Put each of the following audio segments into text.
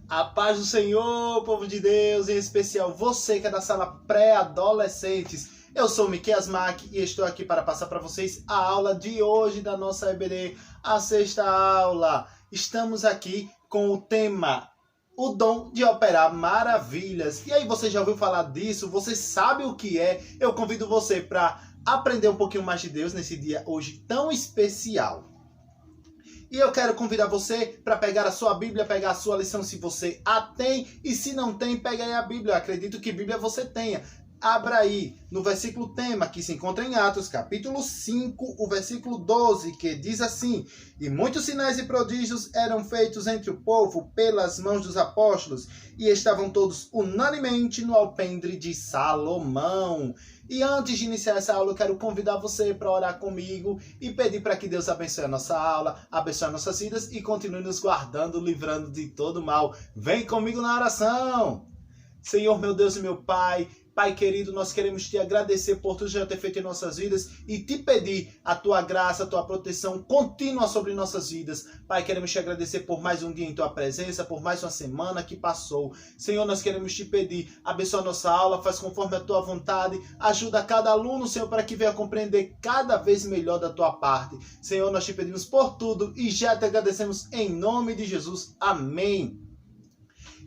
A paz do Senhor, povo de Deus, em especial você que é da sala pré-adolescentes. Eu sou o Miqueias Mac e estou aqui para passar para vocês a aula de hoje da nossa EBD, a sexta aula. Estamos aqui com o tema, o dom de operar maravilhas. E aí, você já ouviu falar disso? Você sabe o que é? Eu convido você para aprender um pouquinho mais de Deus nesse dia hoje tão especial. E eu quero convidar você para pegar a sua Bíblia, pegar a sua lição se você a tem. E se não tem, pega aí a Bíblia. Eu acredito que Bíblia você tenha. Abra aí no versículo tema que se encontra em Atos, capítulo 5, o versículo 12, que diz assim: E muitos sinais e prodígios eram feitos entre o povo pelas mãos dos apóstolos, e estavam todos unanimemente no alpendre de Salomão. E antes de iniciar essa aula, eu quero convidar você para orar comigo e pedir para que Deus abençoe a nossa aula, abençoe nossas vidas e continue nos guardando, livrando de todo mal. Vem comigo na oração! Senhor, meu Deus e meu Pai, Pai querido, nós queremos te agradecer por tudo que já ter feito em nossas vidas e te pedir a tua graça, a tua proteção contínua sobre nossas vidas. Pai, queremos te agradecer por mais um dia em tua presença, por mais uma semana que passou. Senhor, nós queremos te pedir, abençoa a nossa aula, faz conforme a tua vontade, ajuda cada aluno, Senhor, para que venha compreender cada vez melhor da tua parte. Senhor, nós te pedimos por tudo e já te agradecemos em nome de Jesus. Amém.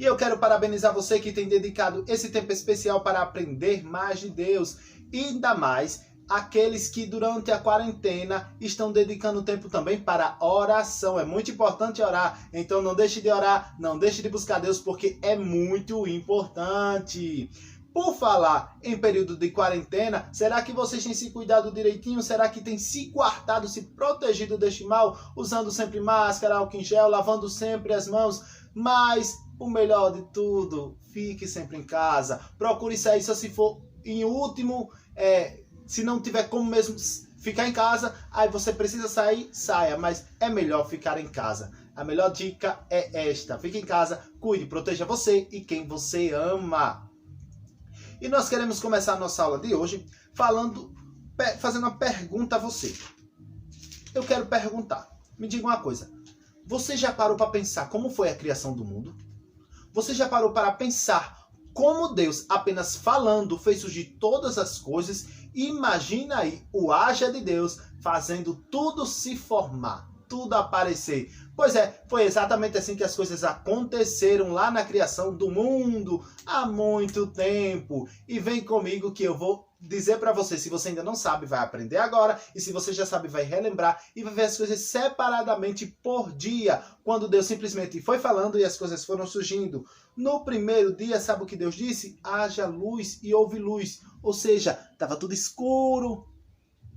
E eu quero parabenizar você que tem dedicado esse tempo especial para aprender mais de Deus. E ainda mais aqueles que durante a quarentena estão dedicando tempo também para oração. É muito importante orar. Então não deixe de orar, não deixe de buscar Deus, porque é muito importante. Por falar em período de quarentena, será que vocês têm se cuidado direitinho? Será que têm se guardado, se protegido deste mal? Usando sempre máscara, álcool em gel, lavando sempre as mãos. Mas o melhor de tudo, fique sempre em casa. Procure sair só se for em último, se não tiver como mesmo ficar em casa, aí você precisa sair, saia. Mas é melhor ficar em casa. A melhor dica é esta: fique em casa, cuide, proteja você e quem você ama. E nós queremos começar a nossa aula de hoje fazendo uma pergunta a você. Eu quero perguntar, me diga uma coisa. Você já parou para pensar como foi a criação do mundo? Você já parou para pensar como Deus, apenas falando, fez surgir todas as coisas? Imagina aí o haja de Deus fazendo tudo se formar, tudo aparecer. Pois é, foi exatamente assim que as coisas aconteceram lá na criação do mundo há muito tempo. E vem comigo que eu vou dizer para você. Se você ainda não sabe, vai aprender agora. E se você já sabe, vai relembrar e vai ver as coisas separadamente por dia. Quando Deus simplesmente foi falando e as coisas foram surgindo. No primeiro dia, sabe o que Deus disse? Haja luz e houve luz. Ou seja, estava tudo escuro.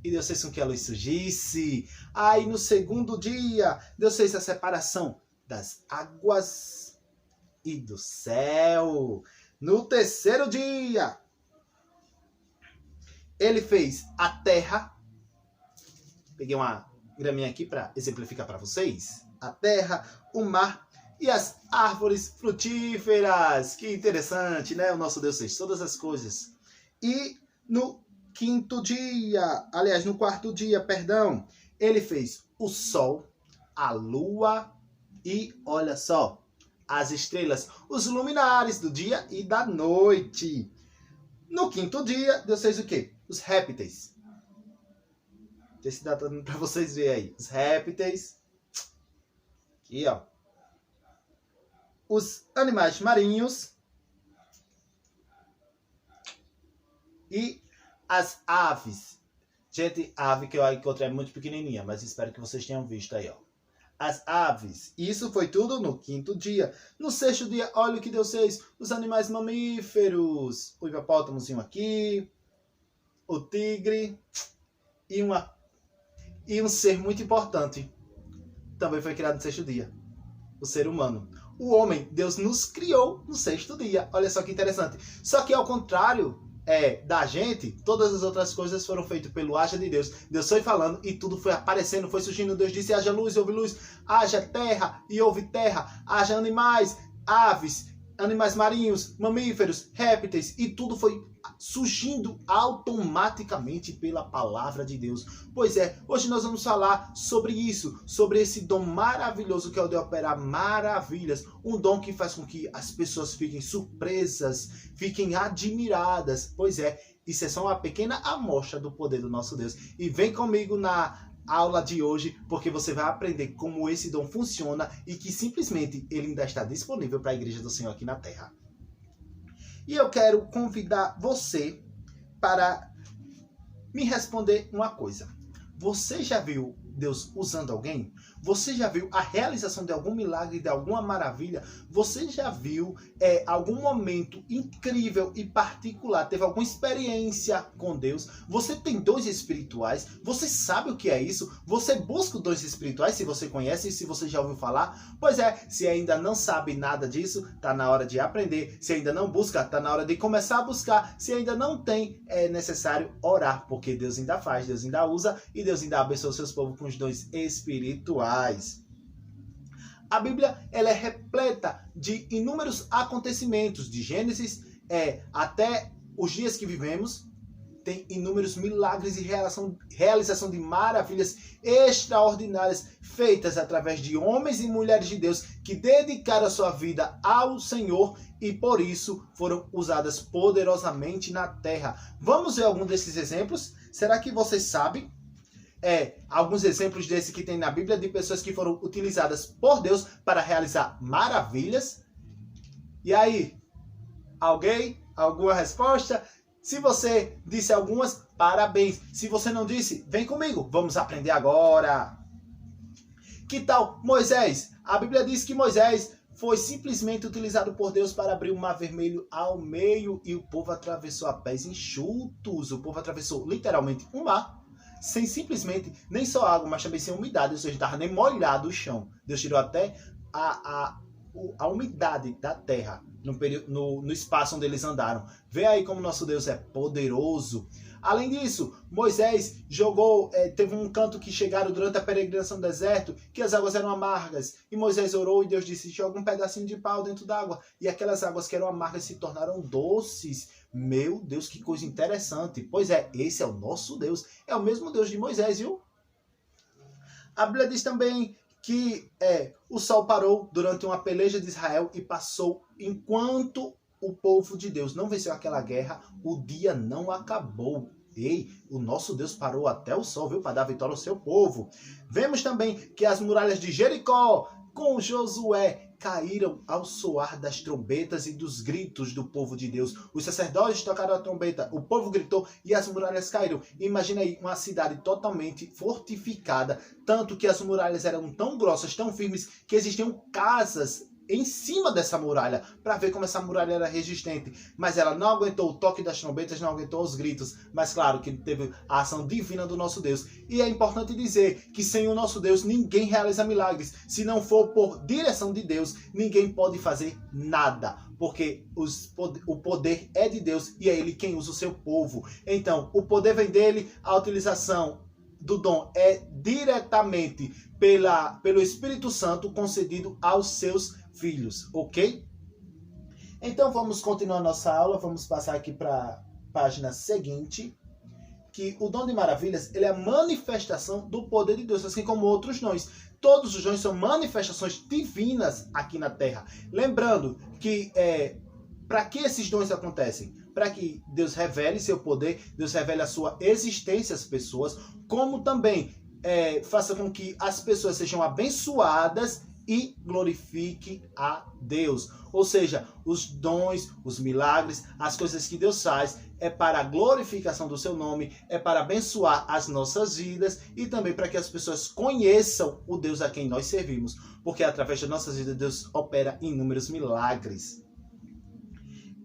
E Deus fez com que a luz surgisse. Aí no segundo dia, Deus fez a separação das águas e do céu. No terceiro dia, Ele fez a terra. Peguei uma graminha aqui para exemplificar para vocês. A terra, o mar e as árvores frutíferas. Que interessante, né? O nosso Deus fez todas as coisas. E no quarto dia, perdão, Ele fez o sol, a lua e, olha só, as estrelas, os luminares do dia e da noite. No quinto dia, Deus fez o quê? Os répteis. Deixa eu dar para vocês verem aí. Os répteis. Aqui, ó. Os animais marinhos. E as aves. Gente, a ave que eu encontrei é muito pequenininha, mas espero que vocês tenham visto aí, ó. As aves. Isso foi tudo no quinto dia. No sexto dia, olha o que Deus fez. Os animais mamíferos. O hipopótamozinho aqui. O tigre. E um ser muito importante. Também foi criado no sexto dia. O ser humano. O homem. Deus nos criou no sexto dia. Olha só que interessante. Só que ao contrário da gente, todas as outras coisas foram feitas pelo haja de Deus. Deus foi falando e tudo foi aparecendo, foi surgindo. Deus disse: haja luz e houve luz, haja terra e houve terra, haja animais, aves, animais marinhos, mamíferos, répteis, e tudo foi surgindo automaticamente pela palavra de Deus. Pois é, hoje nós vamos falar sobre isso, sobre esse dom maravilhoso que é o de operar maravilhas, um dom que faz com que as pessoas fiquem surpresas, fiquem admiradas. Pois é, isso é só uma pequena amostra do poder do nosso Deus. E vem comigo na aula de hoje, porque você vai aprender como esse dom funciona e que simplesmente ele ainda está disponível para a Igreja do Senhor aqui na Terra. E eu quero convidar você para me responder uma coisa. Você já viu Deus usando alguém? Você já viu a realização de algum milagre, de alguma maravilha? Você já viu algum momento incrível e particular? Teve alguma experiência com Deus? Você tem dons espirituais? Você sabe o que é isso? Você busca os dons espirituais, se você conhece e se você já ouviu falar? Pois é, se ainda não sabe nada disso, está na hora de aprender. Se ainda não busca, está na hora de começar a buscar. Se ainda não tem, é necessário orar, porque Deus ainda faz, Deus ainda usa e Deus ainda abençoa os seus povos com os dons espirituais. A Bíblia ela é repleta de inúmeros acontecimentos, de Gênesis até os dias que vivemos. Tem inúmeros milagres e realização de maravilhas extraordinárias feitas através de homens e mulheres de Deus que dedicaram a sua vida ao Senhor e por isso foram usadas poderosamente na terra. Vamos ver algum desses exemplos? Será que vocês sabem? Alguns exemplos desse que tem na Bíblia de pessoas que foram utilizadas por Deus para realizar maravilhas. E aí, alguém? Alguma resposta? Se você disse algumas, parabéns. Se você não disse, vem comigo, vamos aprender agora. Que tal Moisés? A Bíblia diz que Moisés foi simplesmente utilizado por Deus para abrir o mar vermelho ao meio e o povo atravessou a pés enxutos. O povo atravessou literalmente um mar sem simplesmente, nem só água, mas também sem umidade, ou seja, estava nem molhado o chão. Deus tirou até a umidade da terra no espaço onde eles andaram. Vê aí como nosso Deus é poderoso. Além disso, Moisés teve um canto que chegaram durante a peregrinação no deserto, que as águas eram amargas. E Moisés orou e Deus disse, joga um pedacinho de pau dentro d'água. E aquelas águas que eram amargas se tornaram doces. Meu Deus, que coisa interessante. Pois é, esse é o nosso Deus. É o mesmo Deus de Moisés, viu? A Bíblia diz também que o sol parou durante uma peleja de Israel e passou enquanto o povo de Deus não venceu aquela guerra, o dia não acabou. Ei, o nosso Deus parou até o sol, viu, para dar vitória ao seu povo. Vemos também que as muralhas de Jericó, com Josué, caíram ao soar das trombetas e dos gritos do povo de Deus. Os sacerdotes tocaram a trombeta, o povo gritou e as muralhas caíram. Imagina aí uma cidade totalmente fortificada, tanto que as muralhas eram tão grossas, tão firmes, que existiam casas em cima dessa muralha, para ver como essa muralha era resistente. Mas ela não aguentou o toque das trombetas, não aguentou os gritos. Mas claro que teve a ação divina do nosso Deus. E é importante dizer que sem o nosso Deus ninguém realiza milagres. Se não for por direção de Deus, ninguém pode fazer nada. Porque o poder é de Deus e é Ele quem usa o seu povo. Então, o poder vem dele, a utilização do dom é diretamente pelo Espírito Santo concedido aos seus filhos, ok? Então vamos continuar nossa aula, vamos passar aqui para a página seguinte, que o dom de maravilhas ele é a manifestação do poder de Deus, assim como outros dons. Todos os dons são manifestações divinas aqui na Terra. Lembrando que para que esses dons acontecem? Para que Deus revele seu poder, Deus revele a sua existência às pessoas, como também faça com que as pessoas sejam abençoadas e glorifique a Deus. Ou seja, os dons, os milagres, as coisas que Deus faz é para a glorificação do seu nome, é para abençoar as nossas vidas e também para que as pessoas conheçam o Deus a quem nós servimos, porque através das nossas vidas Deus opera inúmeros milagres.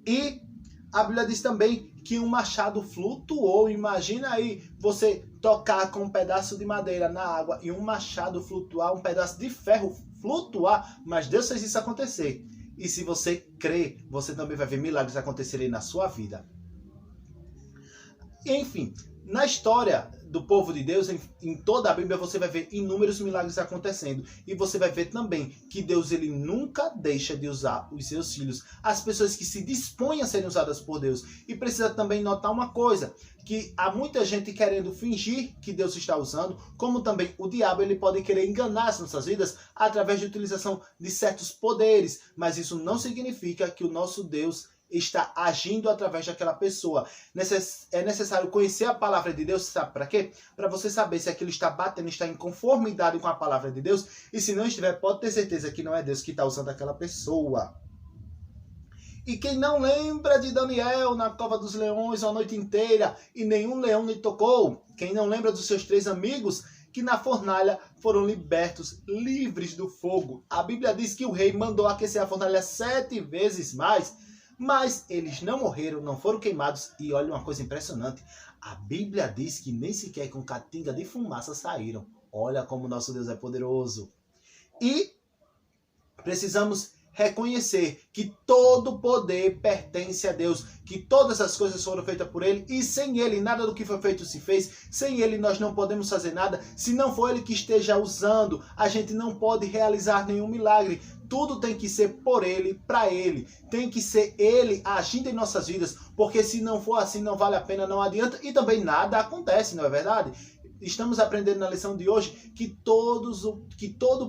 E a Bíblia diz também que um machado flutuou. Imagina aí você tocar com um pedaço de madeira na água e um machado flutuar, um pedaço de ferro flutuar, mas Deus fez isso acontecer. E se você crê, você também vai ver milagres acontecerem na sua vida. Enfim, Na história do povo de Deus, em toda a Bíblia, você vai ver inúmeros milagres acontecendo. E você vai ver também que Deus ele nunca deixa de usar os seus filhos. As pessoas que se dispõem a serem usadas por Deus. E precisa também notar uma coisa, que há muita gente querendo fingir que Deus está usando, como também o diabo ele pode querer enganar as nossas vidas através de utilização de certos poderes. Mas isso não significa que o nosso Deus está agindo através daquela pessoa. É necessário conhecer a palavra de Deus, sabe para quê? Para você saber se aquilo está batendo, está em conformidade com a palavra de Deus, e se não estiver, pode ter certeza que não é Deus que está usando aquela pessoa. E quem não lembra de Daniel na cova dos leões a noite inteira e nenhum leão lhe tocou? Quem não lembra dos seus 3 amigos que na fornalha foram libertos, livres do fogo? A Bíblia diz que o rei mandou aquecer a fornalha 7 vezes mais, mas eles não morreram, não foram queimados. E olha uma coisa impressionante, a Bíblia diz que nem sequer com catinga de fumaça saíram. Olha como nosso Deus é poderoso. E precisamos reconhecer que todo poder pertence a Deus, que todas as coisas foram feitas por Ele, e sem Ele nada do que foi feito se fez. Sem Ele nós não podemos fazer nada. Se não for Ele que esteja usando, a gente não pode realizar nenhum milagre. Tudo tem que ser por Ele, para Ele. Tem que ser Ele agindo em nossas vidas, porque se não for assim, não vale a pena, não adianta, e também nada acontece, não é verdade? Estamos aprendendo na lição de hoje que todo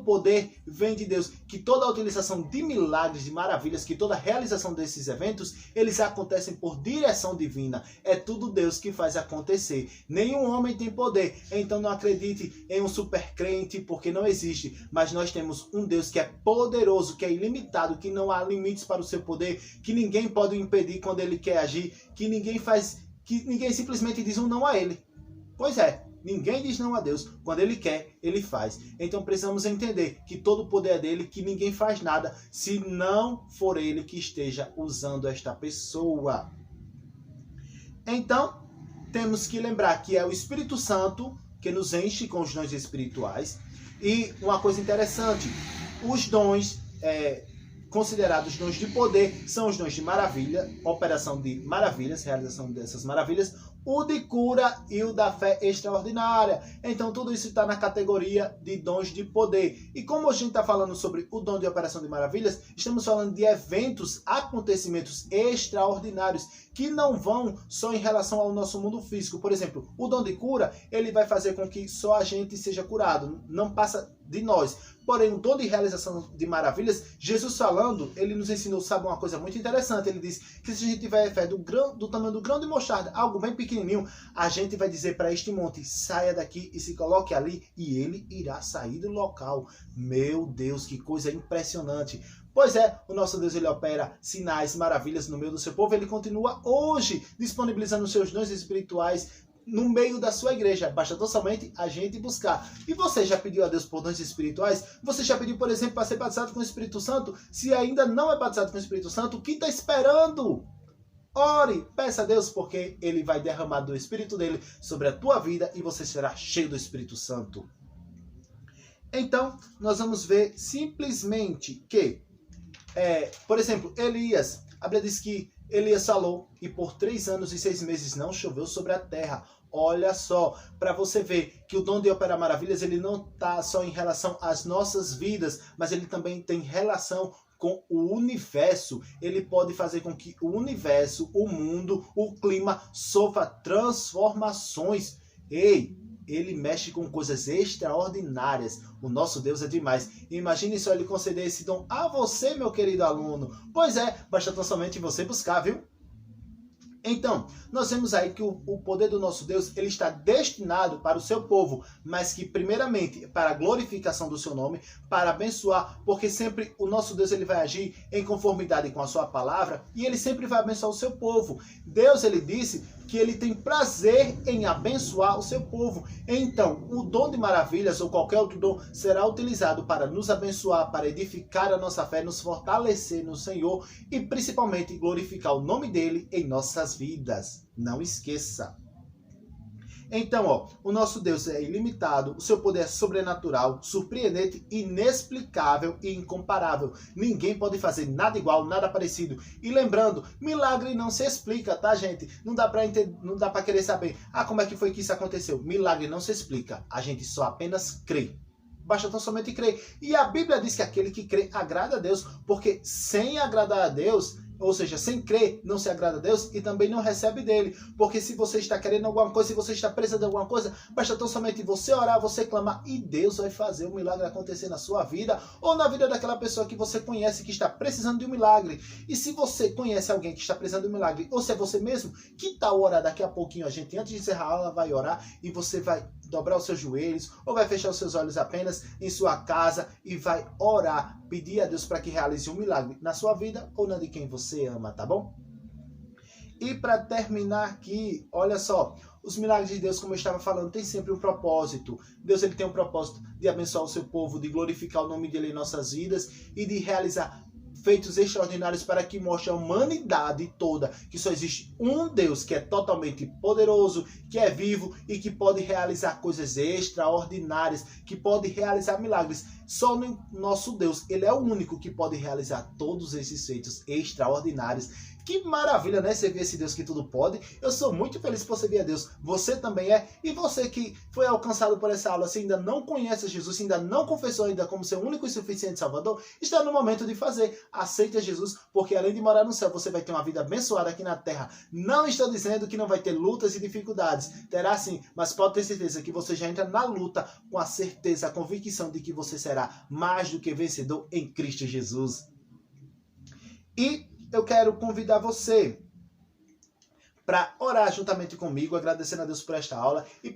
poder vem de Deus, que toda a utilização de milagres, de maravilhas, que toda a realização desses eventos, eles acontecem por direção divina. É tudo Deus que faz acontecer. Nenhum homem tem poder, então não acredite em um super crente, porque não existe. Mas nós temos um Deus que é poderoso, que é ilimitado, que não há limites para o seu poder, que ninguém pode o impedir quando Ele quer agir, que ninguém simplesmente diz um não a Ele. Pois é. Ninguém diz não a Deus. Quando Ele quer, Ele faz. Então precisamos entender que todo o poder é dele, que ninguém faz nada se não for Ele que esteja usando esta pessoa. Então, temos que lembrar que é o Espírito Santo que nos enche com os dons espirituais. E uma coisa interessante, os dons considerados dons de poder são os dons de maravilha, operação de maravilhas, realização dessas maravilhas, o de cura e o da fé extraordinária. Então tudo isso está na categoria de dons de poder. E como a gente está falando sobre o dom de operação de maravilhas, estamos falando de eventos, acontecimentos extraordinários que não vão só em relação ao nosso mundo físico. Por exemplo, o dom de cura, ele vai fazer com que só a gente seja curado, não passa de nós. Porém, o dom de realização de maravilhas, Jesus falando, ele nos ensinou, sabe, uma coisa muito interessante. Ele diz que se a gente tiver fé do tamanho do grão de mostarda, algo bem pequenininho, a gente vai dizer para este monte, saia daqui e se coloque ali, e ele irá sair do local. Meu Deus, que coisa impressionante. Pois é, o nosso Deus, ele opera sinais, maravilhas no meio do seu povo. Ele continua hoje disponibilizando os seus dons espirituais no meio da sua igreja. Basta tão somente a gente buscar. E você já pediu a Deus por dons espirituais? Você já pediu, por exemplo, para ser batizado com o Espírito Santo? Se ainda não é batizado com o Espírito Santo, o que está esperando? Ore, peça a Deus, porque Ele vai derramar do Espírito dele sobre a tua vida e você será cheio do Espírito Santo. Então, nós vamos ver simplesmente que, por exemplo, Elias, a Bíblia diz que Elias falou e por 3 anos e 6 meses não choveu sobre a terra. Olha só, para você ver que o dom de operar maravilhas, ele não está só em relação às nossas vidas, mas ele também tem relação com o universo. Ele pode fazer com que o universo, o mundo, o clima sofra transformações. Ei, ele mexe com coisas extraordinárias. O nosso Deus é demais. Imagine só ele conceder esse dom a você, meu querido aluno. Pois é, basta tão somente você buscar, viu? Então, nós vemos aí que o poder do nosso Deus, ele está destinado para o seu povo, mas que primeiramente para a glorificação do seu nome, para abençoar, porque sempre o nosso Deus, ele vai agir em conformidade com a sua palavra e ele sempre vai abençoar o seu povo. Deus, ele disse que ele tem prazer em abençoar o seu povo. Então, o dom de maravilhas ou qualquer outro dom será utilizado para nos abençoar, para edificar a nossa fé, nos fortalecer no Senhor e principalmente glorificar o nome dele em nossas vidas. Não esqueça. Então, ó, o nosso Deus é ilimitado, o seu poder é sobrenatural, surpreendente, inexplicável e incomparável. Ninguém pode fazer nada igual, nada parecido. E lembrando, milagre não se explica, tá, gente? Não dá para querer saber, como é que foi que isso aconteceu. Milagre não se explica, a gente só apenas crê. Basta tão somente crer. E a Bíblia diz que aquele que crê agrada a Deus, porque sem agradar a Deus, ou seja, sem crer, não se agrada a Deus e também não recebe dele. Porque se você está querendo alguma coisa, se você está precisando de alguma coisa, basta tão somente você orar, você clamar e Deus vai fazer o milagre acontecer na sua vida ou na vida daquela pessoa que você conhece que está precisando de um milagre. E se você conhece alguém que está precisando de um milagre, ou se é você mesmo, que tal orar daqui a pouquinho? A gente, antes de encerrar a aula, vai orar e você vai dobrar os seus joelhos ou vai fechar os seus olhos apenas em sua casa e vai orar, pedir a Deus para que realize um milagre na sua vida ou na de quem você ama, tá bom? E para terminar aqui, olha só, os milagres de Deus, como eu estava falando, tem sempre um propósito. Deus ele tem um propósito de abençoar o seu povo, de glorificar o nome dele em nossas vidas e de realizar feitos extraordinários para que mostre a humanidade toda que só existe um Deus que é totalmente poderoso, que é vivo e que pode realizar coisas extraordinárias, que pode realizar milagres. Só no nosso Deus, ele é o único que pode realizar todos esses feitos extraordinários. Que maravilha, né? Você vê esse Deus que tudo pode. Eu sou muito feliz por você ver a Deus. Você também é. E você que foi alcançado por essa aula, se ainda não conhece Jesus, se ainda não confessou ainda como seu único e suficiente Salvador, está no momento de fazer. Aceita Jesus, porque além de morar no céu, você vai ter uma vida abençoada aqui na terra. Não estou dizendo que não vai ter lutas e dificuldades. Terá sim, mas pode ter certeza que você já entra na luta com a certeza, a convicção de que você será mais do que vencedor em Cristo Jesus. E eu quero convidar você para orar juntamente comigo, agradecendo a Deus por esta aula e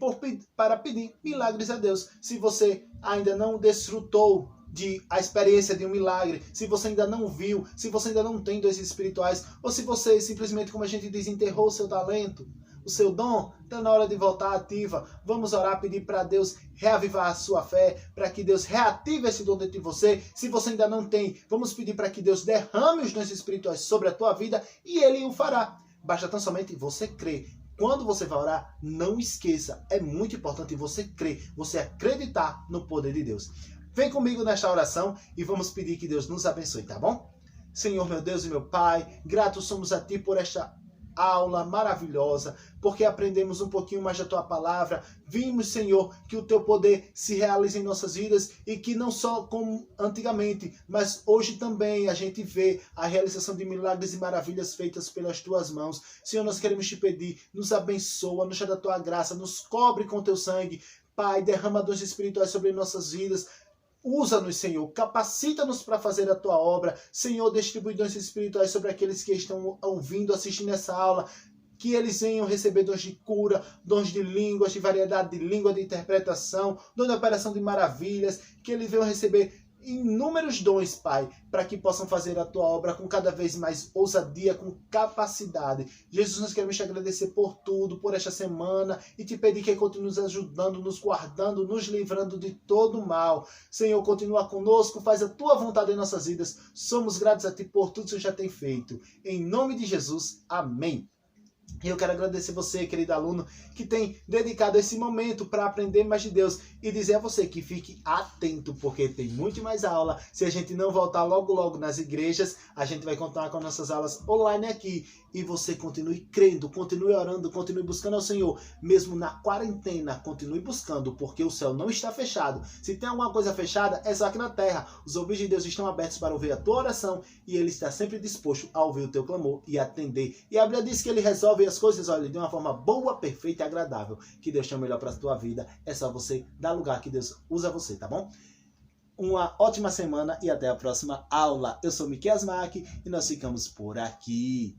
para pedir milagres a Deus. Se você ainda não desfrutou a experiência de um milagre, se você ainda não viu, se você ainda não tem dons espirituais, ou se você simplesmente, como a gente diz, enterrou o seu talento, o seu dom, está na hora de voltar ativa. Vamos orar, pedir para Deus reavivar a sua fé, para que Deus reative esse dom dentro de você. Se você ainda não tem, vamos pedir para que Deus derrame os dons espirituais sobre a tua vida e Ele o fará. Basta tão somente você crer. Quando você vai orar, não esqueça, é muito importante você crer, você acreditar no poder de Deus. Vem comigo nesta oração e vamos pedir que Deus nos abençoe, tá bom? Senhor, meu Deus e meu Pai, gratos somos a Ti por esta aula maravilhosa, porque aprendemos um pouquinho mais da Tua palavra. Vimos, Senhor, que o Teu poder se realiza em nossas vidas e que não só como antigamente, mas hoje também a gente vê a realização de milagres e maravilhas feitas pelas Tuas mãos. Senhor, nós queremos Te pedir, nos abençoa, nos dá da Tua graça, nos cobre com Teu sangue. Pai, derrama dons espirituais sobre nossas vidas. Usa-nos, Senhor, capacita-nos para fazer a Tua obra. Senhor, distribui dons espirituais sobre aqueles que estão ouvindo, assistindo essa aula. Que eles venham receber dons de cura, dons de línguas, de variedade de língua, de interpretação, dom de operação de maravilhas. Que eles venham receber inúmeros dons, Pai, para que possam fazer a Tua obra com cada vez mais ousadia, com capacidade. Jesus, nós queremos Te agradecer por tudo, por esta semana, e Te pedir que continue nos ajudando, nos guardando, nos livrando de todo mal. Senhor, continua conosco, faz a Tua vontade em nossas vidas. Somos gratos a Ti por tudo que o Senhor já tem feito. Em nome de Jesus, amém. E eu quero agradecer você, querido aluno, que tem dedicado esse momento para aprender mais de Deus e dizer a você que fique atento, porque tem muito mais aula. Se a gente não voltar logo nas igrejas, a gente vai continuar com nossas aulas online aqui. E você continue crendo, continue orando, continue buscando ao Senhor. Mesmo na quarentena, continue buscando, porque o céu não está fechado. Se tem alguma coisa fechada, é só aqui na terra. Os ouvidos de Deus estão abertos para ouvir a tua oração e Ele está sempre disposto a ouvir o teu clamor e atender. E a Bíblia diz que Ele resolve as coisas, olha, de uma forma boa, perfeita e agradável. Que Deus tem o melhor para a tua vida. É só você dar lugar que Deus usa você, tá bom? Uma ótima semana e até a próxima aula. Eu sou Miquel Asmac e nós ficamos por aqui.